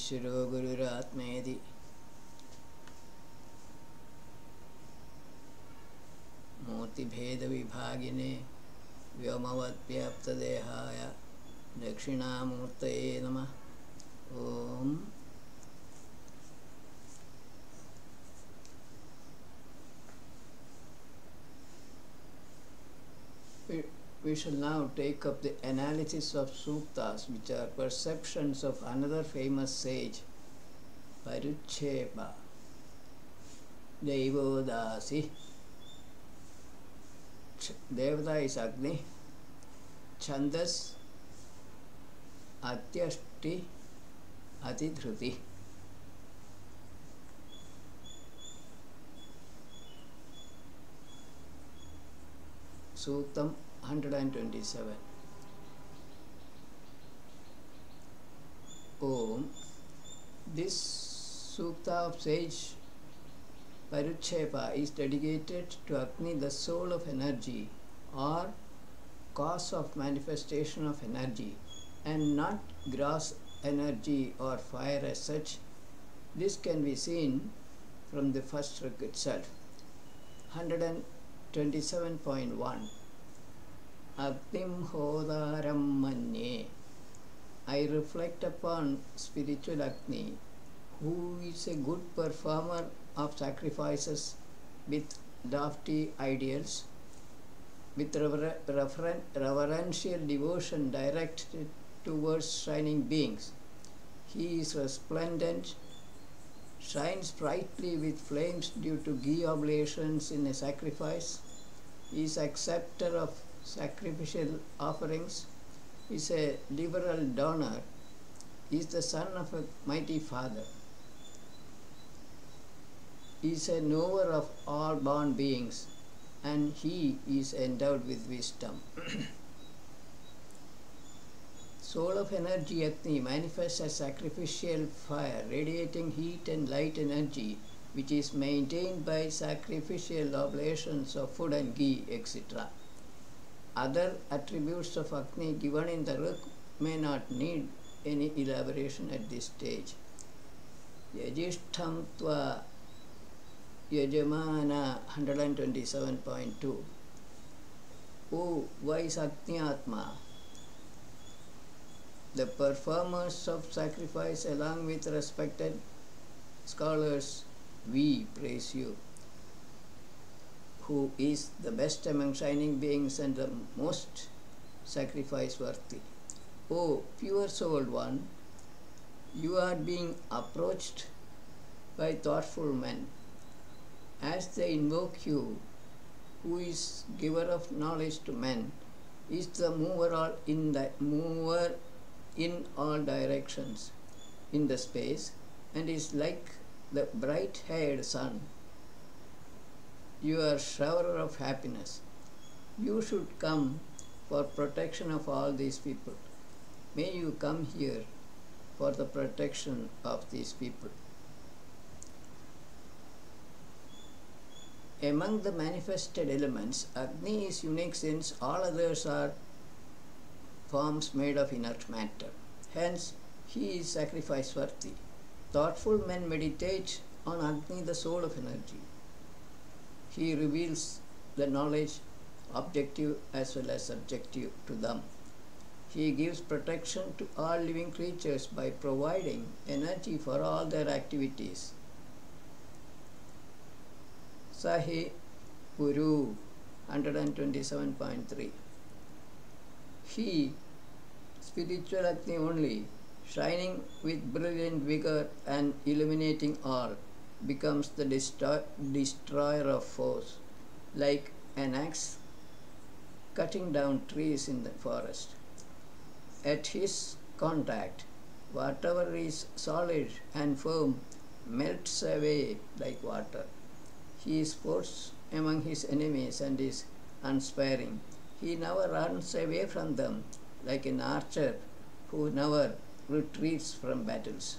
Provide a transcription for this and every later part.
ईश्वरो गुरुरात्मेति मूर्तिभेदविभागिने व्योमवद्व्याप्तदेहाय दक्षिणामूर्तये नमः। ओम। We shall now take up the analysis of suktas, which are perceptions of another famous sage, Paruchepa, Devodasi. Devata is Agni, Chandas, Atyashti, Atidhruti. Suktam 127. Om. This sukta of sage Paruchepa is dedicated to Agni, the soul of energy or cause of manifestation of energy, and not gross energy or fire as such. This can be seen from the first rig itself. 127.1. Agnim Hodaram Manye. I reflect upon spiritual Agni, who is a good performer of sacrifices with lofty ideals, with reverential devotion directed towards shining beings. He is resplendent, shines brightly with flames due to ghee oblations in a sacrifice. He is acceptor of sacrificial offerings, is a liberal donor, is the son of a mighty father, is a knower of all born beings, and he is endowed with wisdom. Soul of energy Agni manifests as sacrificial fire, radiating heat and light energy, which is maintained by sacrificial oblations of food and ghee, etc. Other attributes of Agni given in the Rig may not need any elaboration at this stage. Yajishtham Tva Yajamana 127.2. O wise Agni Atma, the performers of sacrifice along with respected scholars, we praise you, who is the best among shining beings and the most sacrifice worthy. O pure souled one, you are being approached by thoughtful men. As they invoke you, who is giver of knowledge to men, is the mover in all directions in the space, and is like the bright-haired sun, your shower of happiness. You should come for protection of all these people. May you come here for the protection of these people. Among the manifested elements, Agni is unique since all others are forms made of inert matter. Hence, he is sacrifice worthy. Thoughtful men meditate on Agni, the soul of energy. He reveals the knowledge, objective as well as subjective, to them. He gives protection to all living creatures by providing energy for all their activities. Sahi Guru 127.3. He, spiritual Agni only, shining with brilliant vigor and illuminating all, becomes the destroyer of foes, like an axe cutting down trees in the forest. At his contact, whatever is solid and firm melts away like water. He sports among his enemies and is unsparing. He never runs away from them, like an archer who never retreats from battles.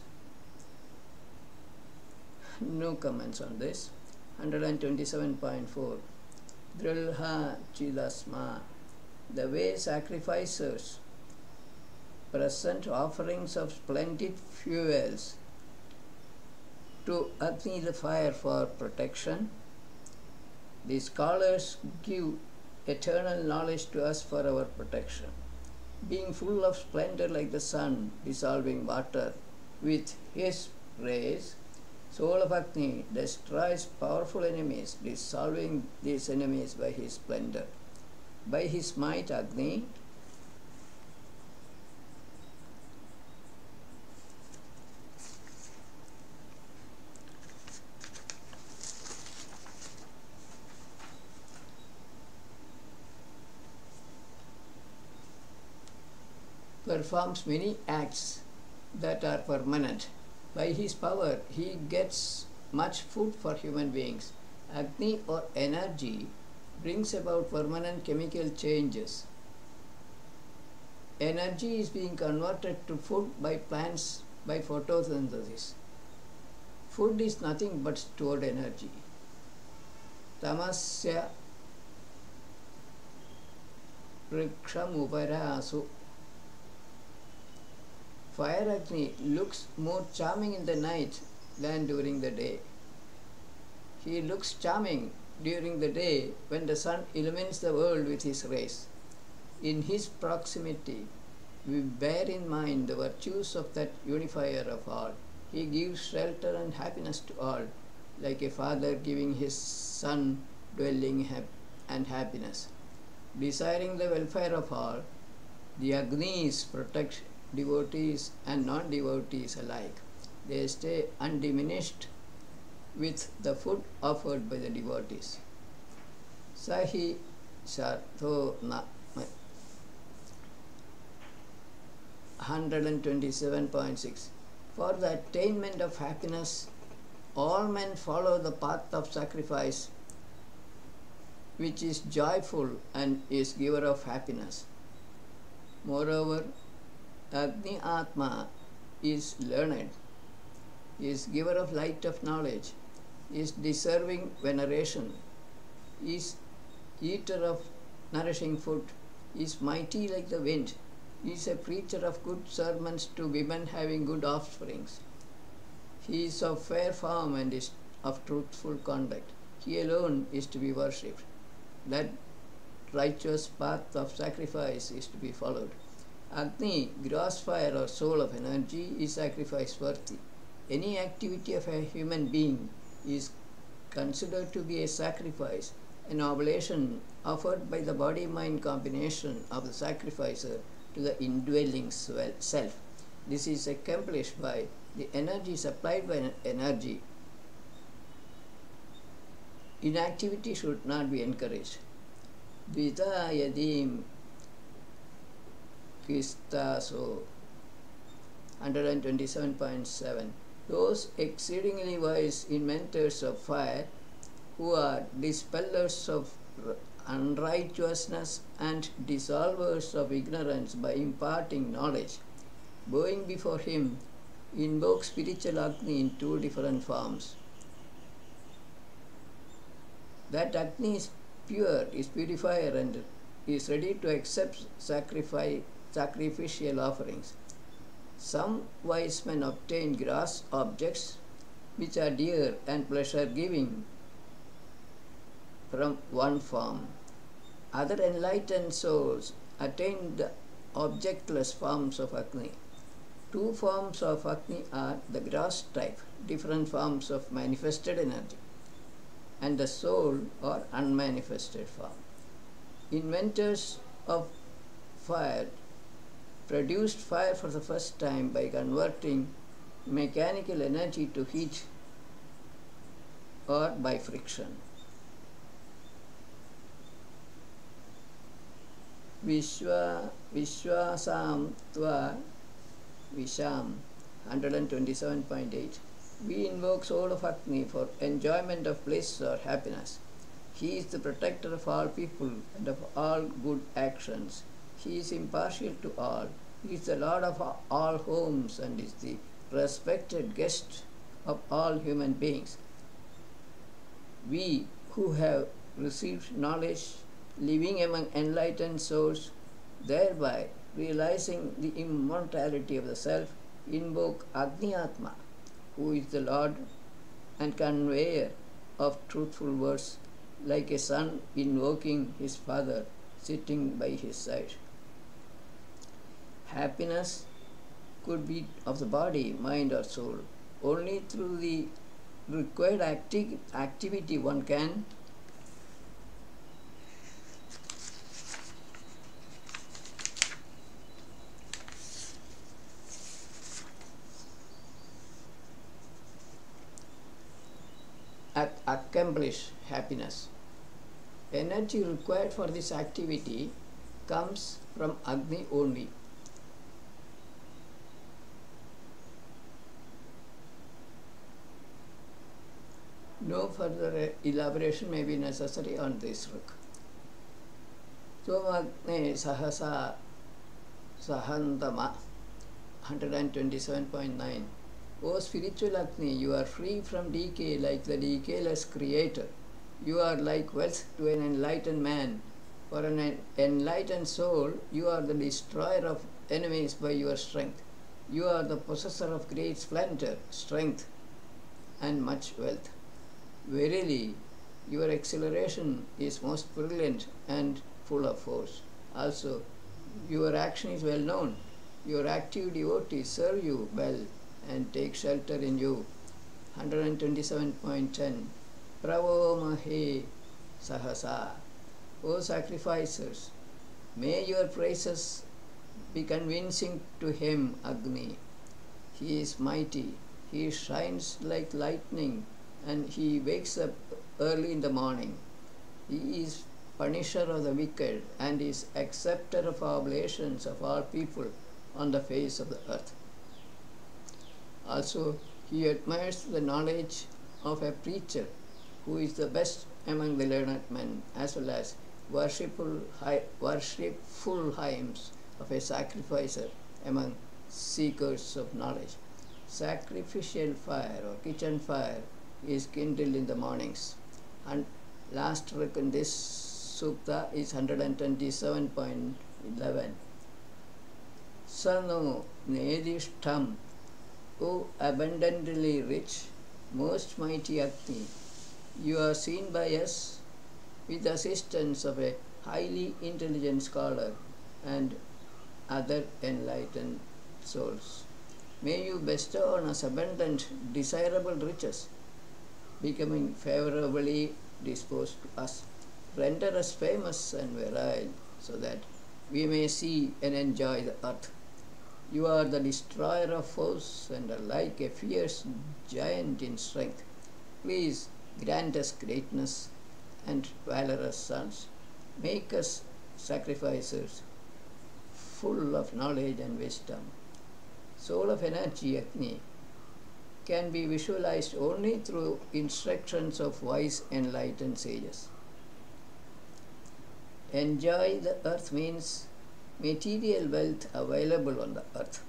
No comments on this. 127.4. Drilha Chilasma. The way sacrificers present offerings of splendid fuels to Agni the fire for protection. The scholars give eternal knowledge to us for our protection. Being full of splendor like the sun, dissolving water with his rays, soul of Agni destroys powerful enemies, dissolving these enemies by his splendor. By his might, Agni performs many acts that are permanent. By his power, he gets much food for human beings. Agni or energy brings about permanent chemical changes. Energy is being converted to food by plants by photosynthesis. Food is nothing but stored energy. Tamasya priksham uparasu. Fire Agni looks more charming in the night than during the day. He looks charming during the day when the sun illumines the world with his rays. In his proximity, we bear in mind the virtues of that unifier of all. He gives shelter and happiness to all, like a father giving his son dwelling and happiness. Desiring the welfare of all, the Agnis protect devotees and non-devotees alike. They stay undiminished with the food offered by the devotees. Sahi Shartho 127.6. For the attainment of happiness, all men follow the path of sacrifice, which is joyful and is giver of happiness. Moreover, Agni Atma is learned, is giver of light of knowledge, is deserving veneration, is eater of nourishing food, is mighty like the wind, is a preacher of good sermons to women having good offsprings. He is of fair form and is of truthful conduct. He alone is to be worshipped. That righteous path of sacrifice is to be followed. Agni, gross fire or soul of energy, is sacrifice worthy. Any activity of a human being is considered to be a sacrifice, an oblation offered by the body-mind combination of the sacrificer to the indwelling self. This is accomplished by the energy supplied by energy. Inactivity should not be encouraged. Vita yadim Kistaso 127.7. Those exceedingly wise inventors of fire, who are dispellers of unrighteousness and dissolvers of ignorance by imparting knowledge, bowing before him, invoke spiritual Agni in two different forms. That Agni is pure, is purifier, and is ready to accept sacrificial offerings. Some wise men obtain gross objects which are dear and pleasure-giving from one form. Other enlightened souls attain the objectless forms of Agni. Two forms of Agni are the gross type, different forms of manifested energy, and the soul or unmanifested form. Inventors of fire produced fire for the first time by converting mechanical energy to heat or by friction. Vishwasam Tva Visham 127.8. We invoke soul of Agni for enjoyment of bliss or happiness. He is the protector of all people and of all good actions. He is impartial to all. He is the Lord of all homes and is the respected guest of all human beings. We who have received knowledge, living among enlightened souls, thereby realizing the immortality of the self, invoke Agni Atma, who is the Lord and conveyor of truthful words, like a son invoking his father sitting by his side. Happiness could be of the body, mind, or soul. Only through the required activity one can accomplish happiness. Energy required for this activity comes from Agni only. No further elaboration may be necessary on this book. Somagne Sahasa Sahantama 127.9. O spiritual Agni, you are free from decay like the decayless creator. You are like wealth to an enlightened man. For an enlightened soul, you are the destroyer of enemies by your strength. You are the possessor of great splendor, strength, and much wealth. Verily, your acceleration is most brilliant and full of force. Also, your action is well known. Your active devotees serve you well and take shelter in you. 127.10. Pravo Mahe Sahasa. O sacrificers, may your praises be convincing to him, Agni. He is mighty, he shines like lightning, and he wakes up early in the morning. He is punisher of the wicked and is acceptor of oblations of all people on the face of the earth. Also, he admires the knowledge of a preacher who is the best among the learned men, as well as worshipful hymns of a sacrificer among seekers of knowledge. Sacrificial fire or kitchen fire is kindled in the mornings. And last verse in this sukta is 127.11. Sano Nedishtam, O abundantly rich, most mighty Agni, you are seen by us with the assistance of a highly intelligent scholar and other enlightened souls. May you bestow on us abundant, desirable riches, becoming favorably disposed to us. Render us famous and virile, so that we may see and enjoy the earth. You are the destroyer of foes and are like a fierce giant in strength. Please grant us greatness and valorous sons. Make us sacrificers, full of knowledge and wisdom. Soul of energy, Agni, can be visualized only through instructions of wise enlightened sages. Enjoy the earth means material wealth available on the earth.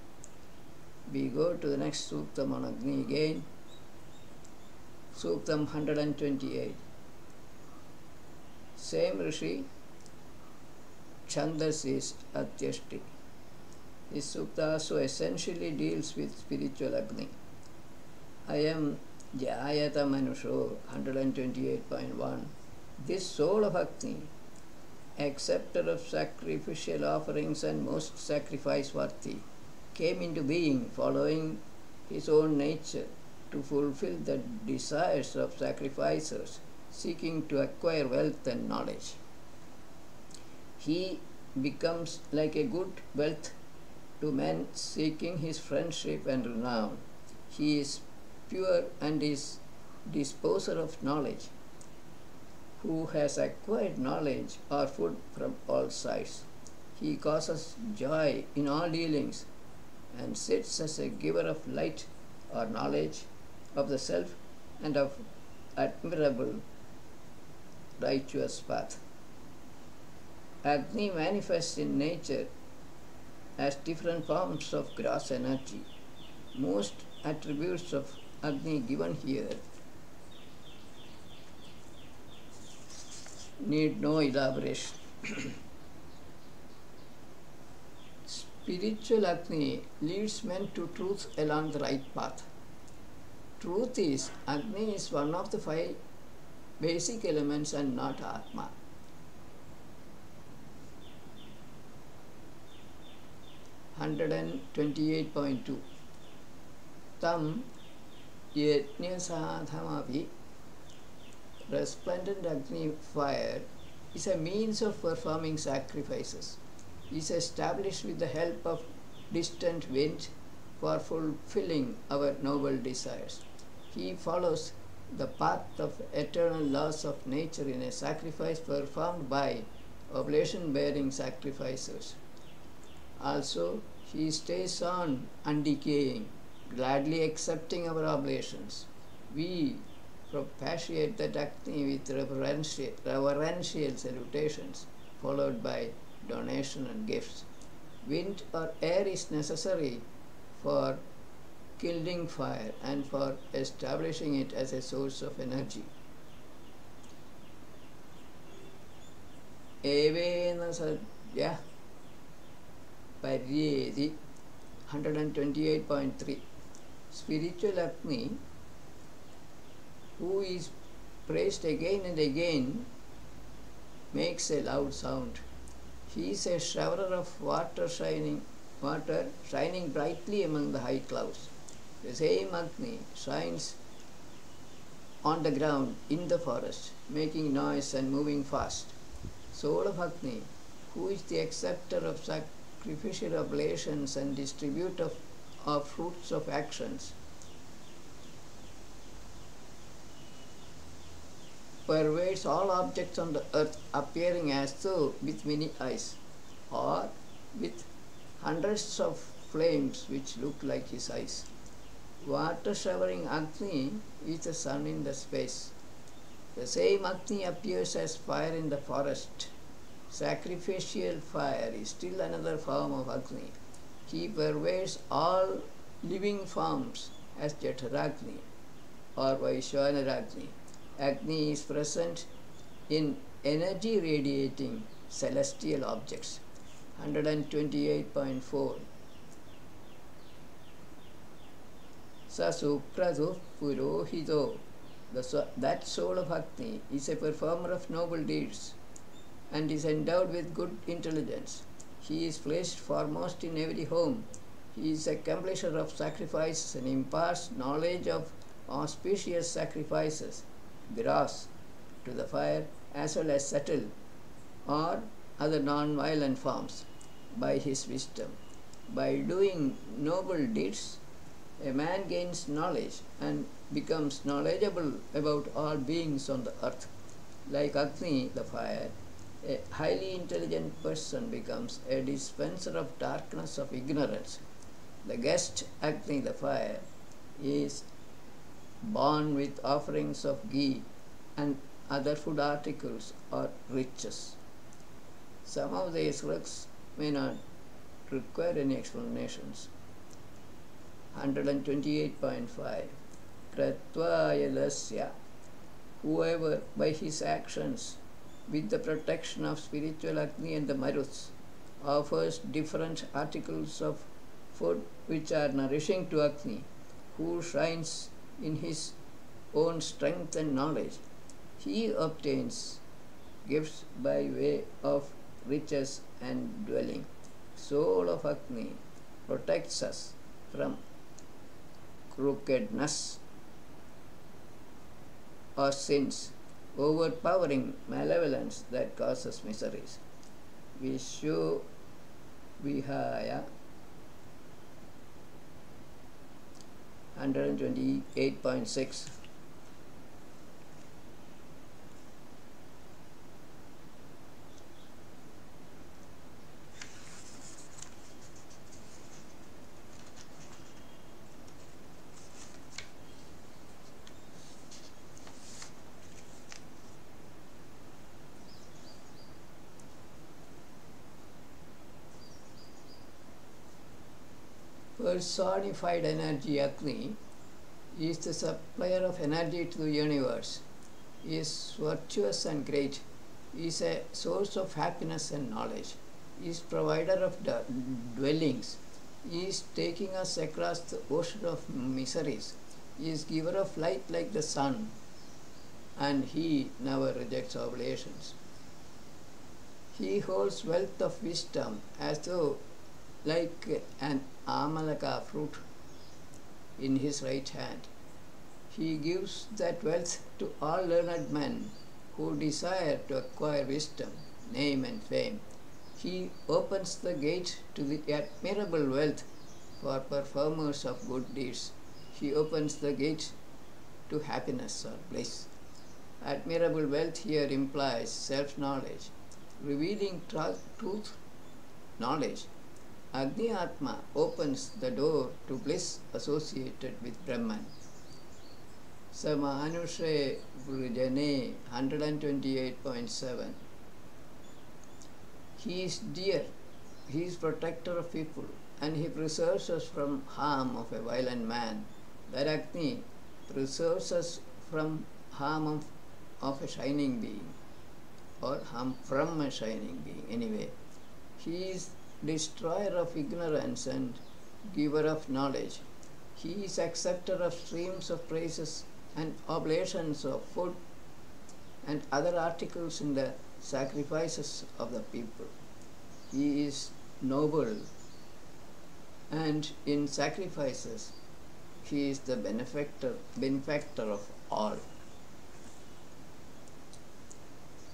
We go to the next Suktam on Agni again. Suktam 128. Same Rishi, Chandas is Atyashti. This Sukta also essentially deals with spiritual Agni. I am Jayata Manusho 128.1. This soul of Agni, acceptor of sacrificial offerings and most sacrifice worthy, came into being following his own nature to fulfill the desires of sacrificers seeking to acquire wealth and knowledge. He becomes like a good wealth to men seeking his friendship and renown. He is pure and is disposer of knowledge, who has acquired knowledge or food from all sides. He causes joy in all dealings and sits as a giver of light or knowledge of the self and of admirable righteous path. Agni manifests in nature as different forms of gross energy. Most attributes of Agni given here need no elaboration. Spiritual Agni leads men to truth along the right path. Truth is, Agni is one of the five basic elements and not Atma. 128.2 Tam Yajnasadhamapi. Resplendent Agni fire is a means of performing sacrifices. It is established with the help of distant wind for fulfilling our noble desires. He follows the path of eternal laws of nature in a sacrifice performed by oblation-bearing sacrificers. Also, he stays on undecaying, gladly accepting our oblations. We propitiate that Agni with reverential salutations, followed by donation and gifts. Wind or air is necessary for kindling fire and for establishing it as a source of energy. Evena sadya paryedi. 128.3 Spiritual Agni, who is praised again and again, makes a loud sound. He is a shower of water shining brightly among the high clouds. The same Agni shines on the ground in the forest, making noise and moving fast. Soul of Agni, who is the acceptor of sacrificial oblations and distributor of fruits of actions, pervades all objects on the earth, appearing as though with many eyes, or with hundreds of flames which look like his eyes. Water showering Agni is the sun in the space. The same Agni appears as fire in the forest. Sacrificial fire is still another form of Agni. He pervades all living forms as Jataragni or Vaishwanaragni. Agni is present in energy radiating celestial objects. 128.4 Sa Supradu Purohito. That soul of Agni is a performer of noble deeds and is endowed with good intelligence. He is placed foremost in every home. He is a accomplisher of sacrifices and imparts knowledge of auspicious sacrifices, gross, to the fire, as well as subtle or other non-violent forms by his wisdom. By doing noble deeds, a man gains knowledge and becomes knowledgeable about all beings on the earth. Like Agni, the fire, a highly intelligent person becomes a dispenser of darkness of ignorance. The guest, Agni, the fire, is born with offerings of ghee and other food articles or riches. Some of these works may not require any explanations. 128.5 Kratvayadasya. Whoever by his actions, with the protection of spiritual Agni and the Maruts, offers different articles of food which are nourishing to Agni, who shines in his own strength and knowledge, he obtains gifts by way of riches and dwelling. Soul of Agni protects us from crookedness or sins, overpowering malevolence that causes miseries. Vishu Vihaya. 128.6 Personified energy Agni is the supplier of energy to the universe. He is virtuous and great. He is a source of happiness and knowledge. He is provider of dwellings. He is taking us across the ocean of miseries. He is giver of light like the sun, and he never rejects oblations. He holds wealth of wisdom as though like an amalaka fruit in his right hand. He gives that wealth to all learned men who desire to acquire wisdom, name and fame. He opens the gate to the admirable wealth for performers of good deeds. He opens the gate to happiness or bliss. Admirable wealth here implies self-knowledge, revealing truth, knowledge. Agni Atma opens the door to bliss associated with Brahman. Samanushe Vrujane 128.7. He is dear, he is protector of people, and he preserves us from harm of a violent man. That Agni preserves us from harm of a shining being, or harm from a shining being anyway. He is destroyer of ignorance and giver of knowledge. He is acceptor of streams of praises and oblations of food and other articles in the sacrifices of the people. He is noble, and in sacrifices he is the benefactor of all.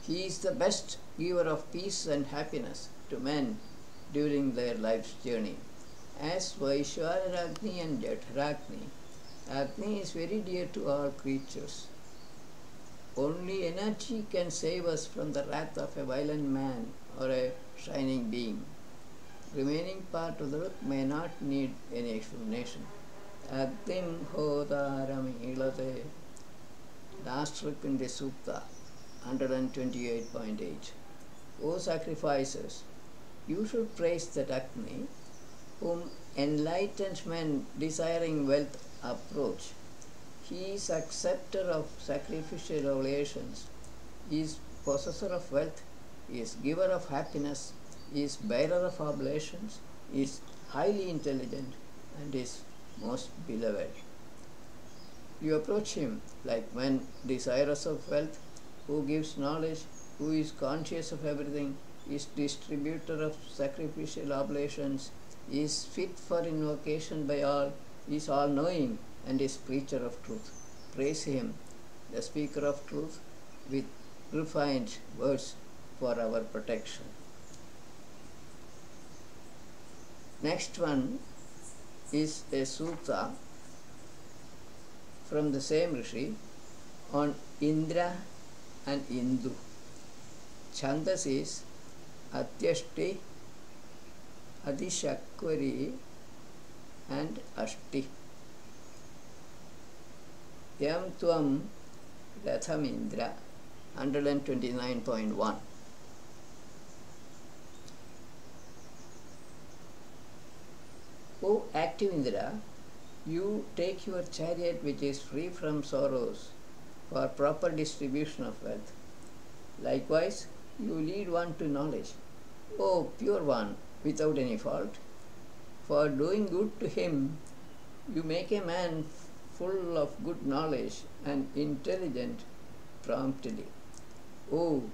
He is the best giver of peace and happiness to men during their life's journey. As Vaishwaragni and Jatharagni, Agni is very dear to all creatures. Only energy can save us from the wrath of a violent man or a shining being. Remaining part of the book may not need any explanation. Agnim Hodaram Ilate. Last book in the Sutta, 128.8. O sacrificers, you should praise that Agni, whom enlightened men desiring wealth approach. He is acceptor of sacrificial oblations. He is possessor of wealth. He is giver of happiness. He is bearer of oblations. He is highly intelligent and is most beloved. You approach him like men desirous of wealth, who gives knowledge, who is conscious of everything, is distributor of sacrificial oblations, is fit for invocation by all, is all-knowing, and is preacher of truth. Praise him, the speaker of truth, with refined words for our protection. Next one is a sutta from the same Rishi on Indra and Indu. Chandas is Atyashti, Adishakvari and Ashti. Yam Tvam Ratham Indra 129.1. O active Indra, you take your chariot which is free from sorrows for proper distribution of wealth. Likewise, you lead one to knowledge. O pure one, without any fault, for doing good to him, you make a man full of good knowledge and intelligent promptly. O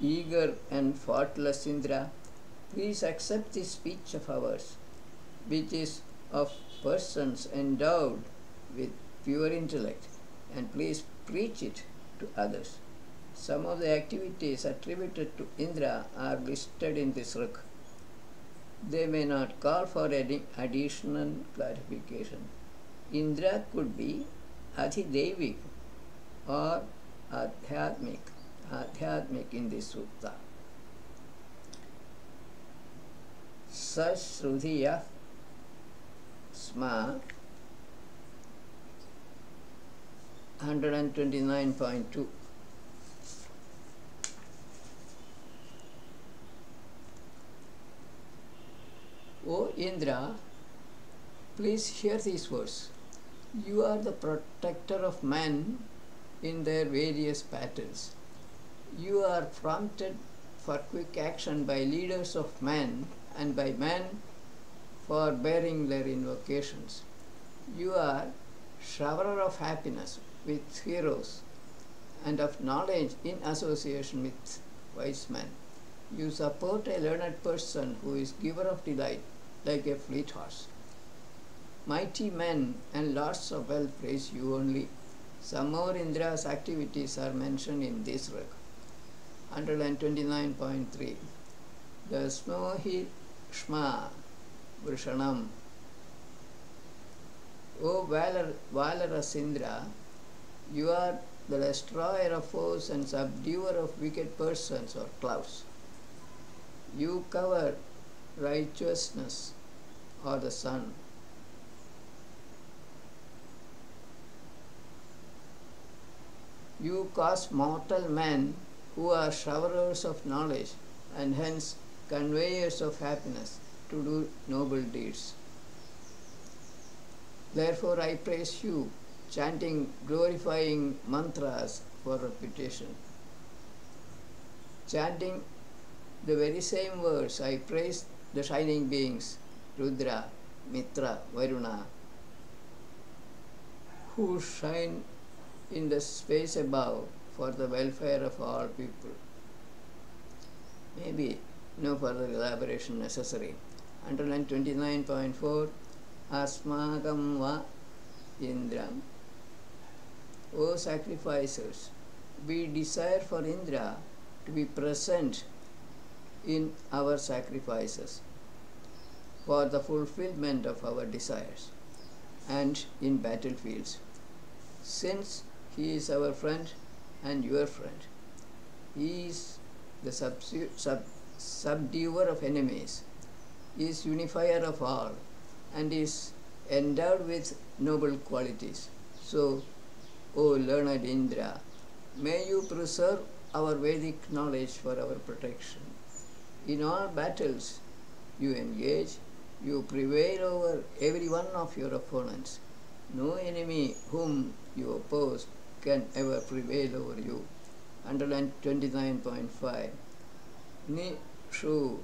eager and faultless Indra, please accept this speech of ours, which is of persons endowed with pure intellect, and please preach it to others. Some of the activities attributed to Indra are listed in this book. They may not call for any additional clarification. Indra could be Adhidevik or Adhyatmik in this sutta. Sashrudhiya Sma 129.2. O Indra, please hear these words. You are the protector of men in their various battles. You are prompted for quick action by leaders of men and by men for bearing their invocations. You are showerer of happiness with heroes and of knowledge in association with wise men. You support a learned person who is giver of delight like a fleet horse. Mighty men and lords of wealth praise you only. Some more Indra's activities are mentioned in this work. 129.3. The Smohi Shma Vrishanam. O valorous Indra, you are the destroyer of foes and subduer of wicked persons or clouds. You cover righteousness or the sun. You cause mortal men who are showerers of knowledge and hence conveyors of happiness to do noble deeds. Therefore I praise you, chanting glorifying mantras for repetition. Chanting the very same words, I praise the shining beings, Rudra, Mitra, Varuna, who shine in the space above for the welfare of all people. Maybe no further elaboration necessary. 129.4. Asmakam va Indram. O sacrificers, we desire for Indra to be present in our sacrifices for the fulfillment of our desires and in battlefields. Since he is our friend and your friend, he is the subduer of enemies, is unifier of all, and is endowed with noble qualities. So, O learned Indra, may you preserve our Vedic knowledge for our protection. In all battles you engage, you prevail over every one of your opponents. No enemy whom you oppose can ever prevail over you. 129.5. Nishu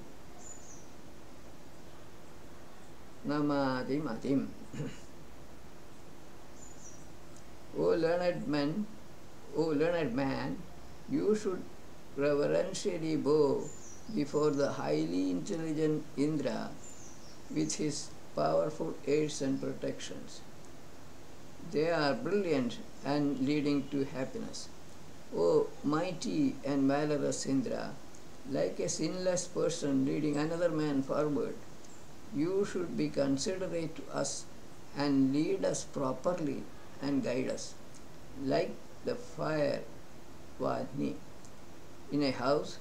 Namadi Matim. O learned man, you should reverentially bow before the highly intelligent Indra with his powerful aids and protections. They are brilliant and leading to happiness. O mighty and valorous Indra, like a sinless person leading another man forward, you should be considerate to us and lead us properly and guide us. Like the fire Vagni in a house,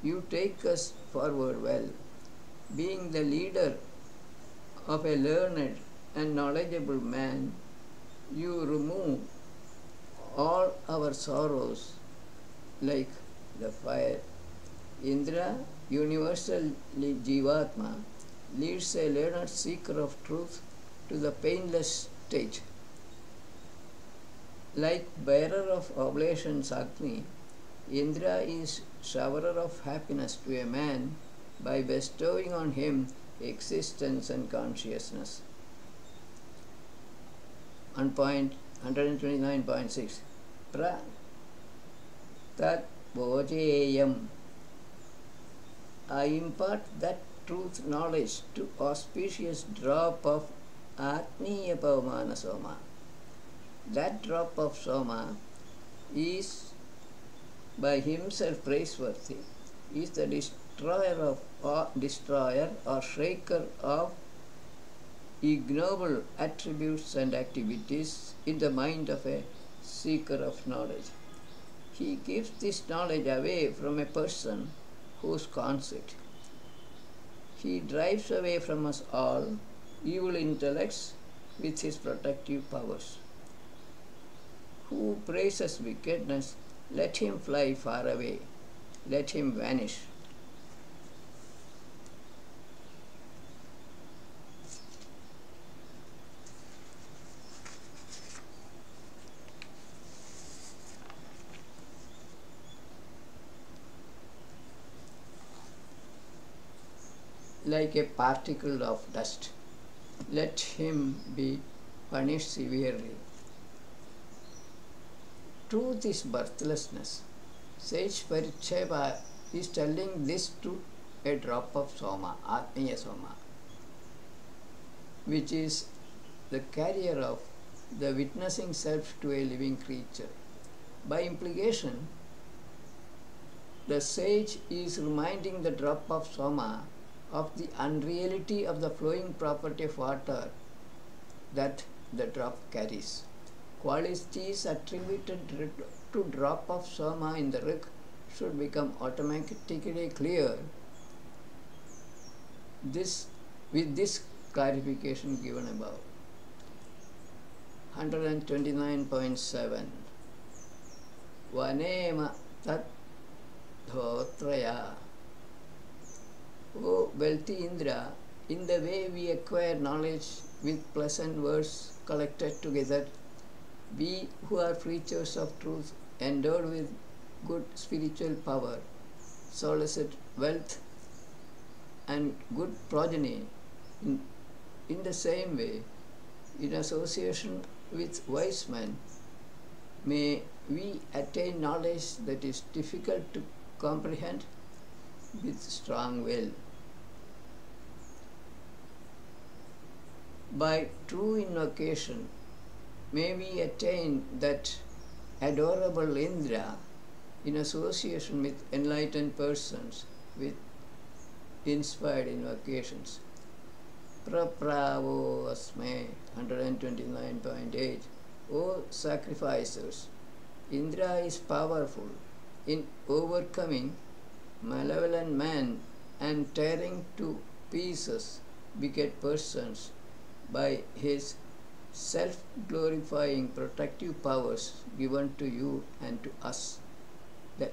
you take us forward well. Being the leader of a learned and knowledgeable man, you remove all our sorrows like the fire. Indra, universal Jivatma, leads a learned seeker of truth to the painless state. Like bearer of oblations Agni, Indra is showerer of happiness to a man by bestowing on him existence and consciousness. 129.6. Pra Tat Bojeyam. I impart that truth knowledge to auspicious drop of Atmiya Pavamana Soma. That drop of Soma is by himself praiseworthy, is the destroyer or shaker of ignoble attributes and activities in the mind of a seeker of knowledge. He gives this knowledge away from a person who scorns it. He drives away from us all evil intellects with his protective powers. Who praises wickedness, let him fly far away, let him vanish. like a particle of dust. Let him be punished severely. Truth is birthlessness. Sage Paricheva is telling this to a drop of Soma, Atmiya Soma, which is the carrier of the witnessing self to a living creature. By implication, the sage is reminding the drop of Soma of the unreality of the flowing property of water that the drop carries. Qualities attributed to drop of Soma in the Rig should become automatically clear with this clarification given above. 129.7 Vanema tat dhotraya. O wealthy Indra, in the way we acquire knowledge with pleasant words collected together, we who are preachers of truth, endowed with good spiritual power, solicit wealth and good progeny in the same way, in association with wise men, may we attain knowledge that is difficult to comprehend with strong will. By true invocation, may we attain that adorable Indra in association with enlightened persons with inspired invocations. Prapravo asme 129.8 O sacrificers, Indra is powerful in overcoming malevolent men and tearing to pieces wicked persons by his self-glorifying protective powers given to you and to us. The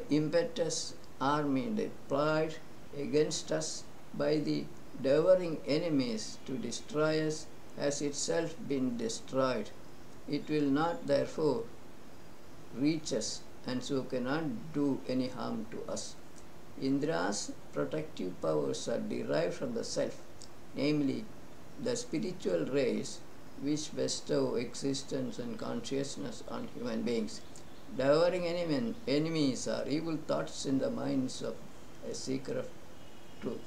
impetuous army deployed against us by the devouring enemies to destroy us has itself been destroyed. It will not therefore reach us and so cannot do any harm to us. Indra's protective powers are derived from the self, namely the spiritual rays which bestow existence and consciousness on human beings. Devouring enemies are evil thoughts in the minds of a seeker of truth.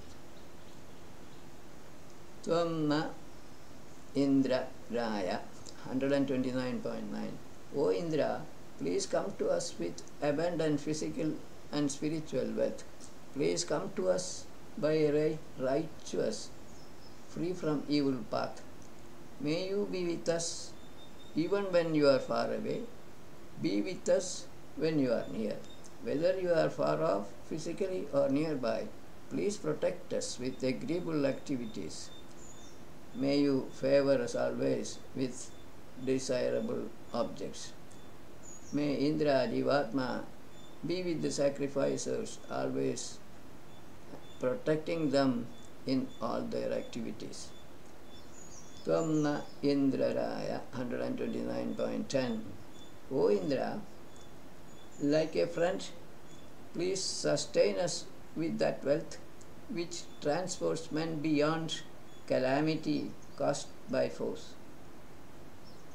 Tvam Indra Raya 129.9 O Indra, please come to us with abundant physical and spiritual wealth. Please come to us by a righteous, free from evil path. May you be with us even when you are far away. Be with us when you are near. Whether you are far off physically or nearby, please protect us with agreeable activities. May you favor us always with desirable objects. May Indra Jivatma be with the sacrificers, always protecting them in all their activities. Tvamna Indraraya 129.10 O Indra, like a friend, please sustain us with that wealth which transports men beyond calamity caused by force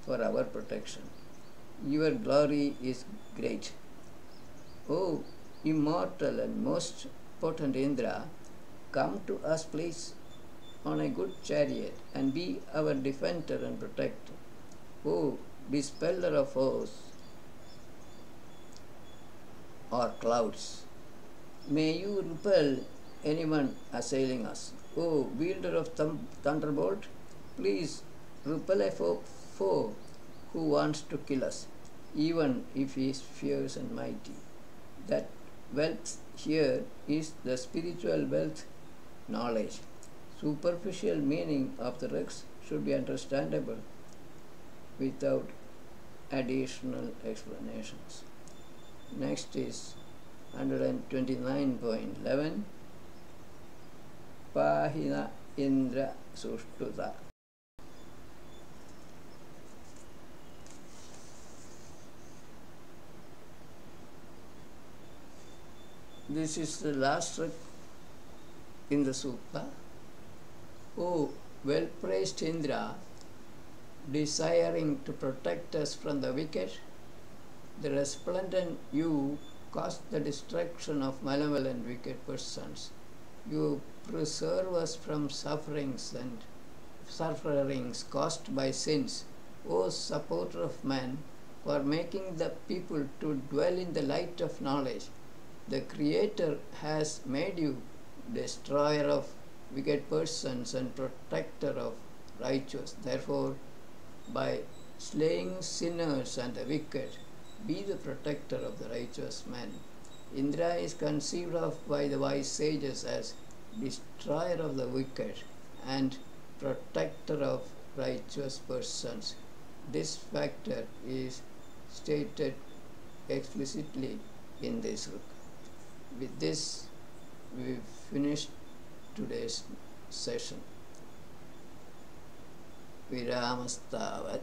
for our protection. Your glory is great. O immortal and most potent Indra, come to us please on a good chariot and be our defender and protector. O dispeller of foes or clouds, may you repel anyone assailing us. O wielder of thunderbolt, please repel a foe who wants to kill us, even if he is fierce and mighty. That wealth here is the spiritual wealth, knowledge. Superficial meaning of the rigs should be understandable without additional explanations. Next is 129.11 Pahina Indra Sushtuta. This is the last trick in the sutta. O well-praised Indra, desiring to protect us from the wicked, the resplendent you cause the destruction of malevolent wicked persons. You preserve us from sufferings caused by sins, O supporter of man, for making the people to dwell in the light of knowledge. The Creator has made you destroyer of wicked persons and protector of righteous. Therefore, by slaying sinners and the wicked, be the protector of the righteous man. Indra is conceived of by the wise sages as destroyer of the wicked and protector of righteous persons. This factor is stated explicitly in this book. With this, we finished today's session. Viramastavat.